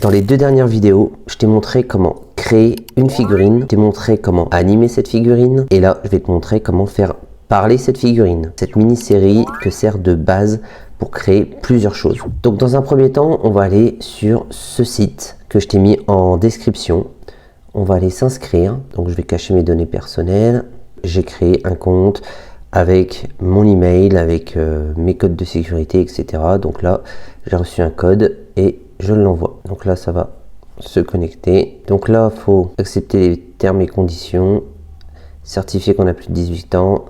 Dans les 2 dernières vidéos, je t'ai montré comment créer une figurine, je t'ai montré comment animer cette figurine, et là, je vais te montrer comment faire parler cette figurine. Cette mini-série te sert de base pour créer plusieurs choses. Donc dans un premier temps, on va aller sur ce site que je t'ai mis en description. On va aller s'inscrire. Donc je vais cacher mes données personnelles. J'ai créé un compte avec mon email, avec mes codes de sécurité, etc. Donc là, j'ai reçu un code et je l'envoie. Donc là, ça va se connecter. Donc là, il faut accepter les termes et conditions, certifier qu'on a plus de 18 ans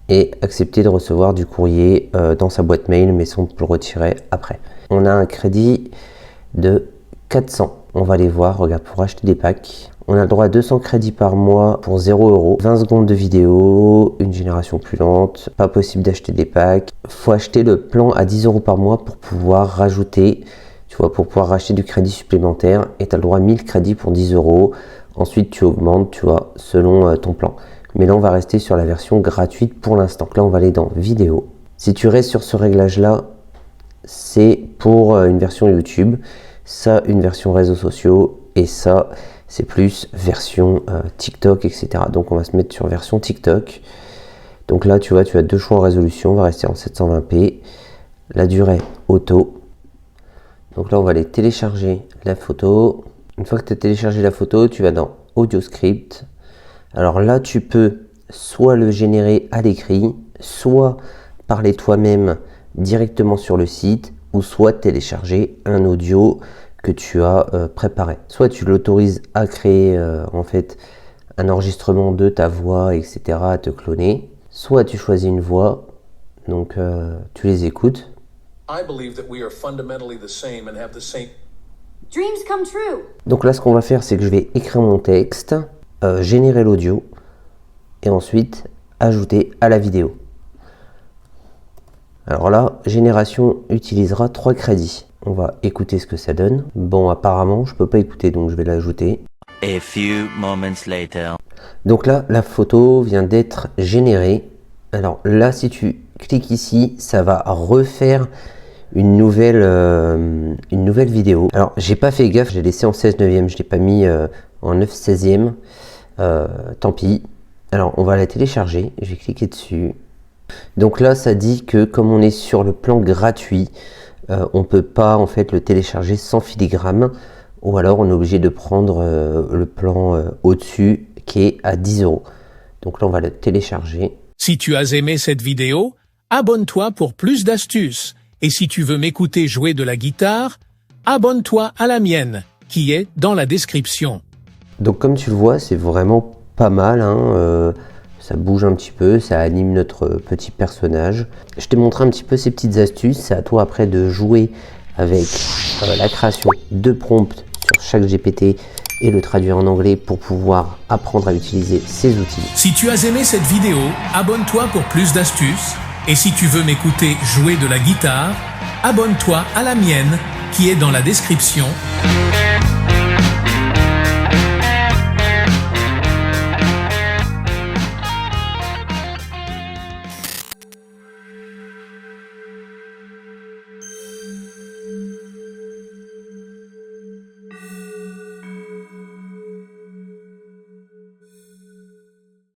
et accepter de recevoir du courrier dans sa boîte mail, mais ça on peut le retirer après. On a un crédit de 400. On va aller voir, regarde, pour acheter des packs. On a le droit à 200 crédits par mois pour 0 €, 20 secondes de vidéo, une génération plus lente, pas possible d'acheter des packs. Faut acheter le plan à 10 € par mois pour pouvoir rajouter, tu vois, pour pouvoir racheter du crédit supplémentaire, et tu as le droit à 1000 crédits pour 10 €. Ensuite, tu augmentes, tu vois, selon ton plan. Mais là, on va rester sur la version gratuite pour l'instant. Là, on va aller dans vidéo. Si tu restes sur ce réglage-là, c'est pour une version YouTube, ça, une version réseaux sociaux, et ça, c'est plus version TikTok, etc. Donc, on va se mettre sur version TikTok. Donc là, tu vois, tu as 2 choix en résolution. On va rester en 720p. La durée auto. Donc là, on va aller télécharger la photo. Une fois que tu as téléchargé la photo, tu vas dans Audio Script. Alors là, tu peux soit le générer à l'écrit, soit parler toi-même directement sur le site, ou soit télécharger un audio que tu as préparé. Soit tu l'autorises à créer en fait un enregistrement de ta voix, etc., à te cloner. Soit tu choisis une voix, donc tu les écoutes. Dreams come true. Donc là, ce qu'on va faire, c'est que je vais écrire mon texte, générer l'audio et ensuite ajouter à la vidéo. Alors là, génération utilisera 3 crédits. On va écouter ce que ça donne. Bon, apparemment, je peux pas écouter, donc je vais l'ajouter. A few moments later. Donc là, la photo vient d'être générée. Alors là, si tu cliques ici, ça va refaire une nouvelle vidéo. Alors, j'ai pas fait gaffe, j'ai laissé en 16/9, je l'ai pas mis en 9/16. Tant pis. Alors, on va la télécharger. Je vais cliquer dessus. Donc là, ça dit que comme on est sur le plan gratuit, on peut pas en fait le télécharger sans filigrane, ou alors on est obligé de prendre le plan au-dessus qui est à 10 €. Donc là, on va le télécharger. Si tu as aimé cette vidéo, abonne-toi pour plus d'astuces. Et si tu veux m'écouter jouer de la guitare, abonne-toi à la mienne, qui est dans la description. Donc comme tu le vois, c'est vraiment pas mal, hein, ça bouge un petit peu, ça anime notre petit personnage. Je t'ai montré un petit peu ces petites astuces, c'est à toi après de jouer avec la création de prompts sur chaque GPT et le traduire en anglais pour pouvoir apprendre à utiliser ces outils. Si tu as aimé cette vidéo, abonne-toi pour plus d'astuces. Et si tu veux m'écouter jouer de la guitare, abonne-toi à la mienne, qui est dans la description.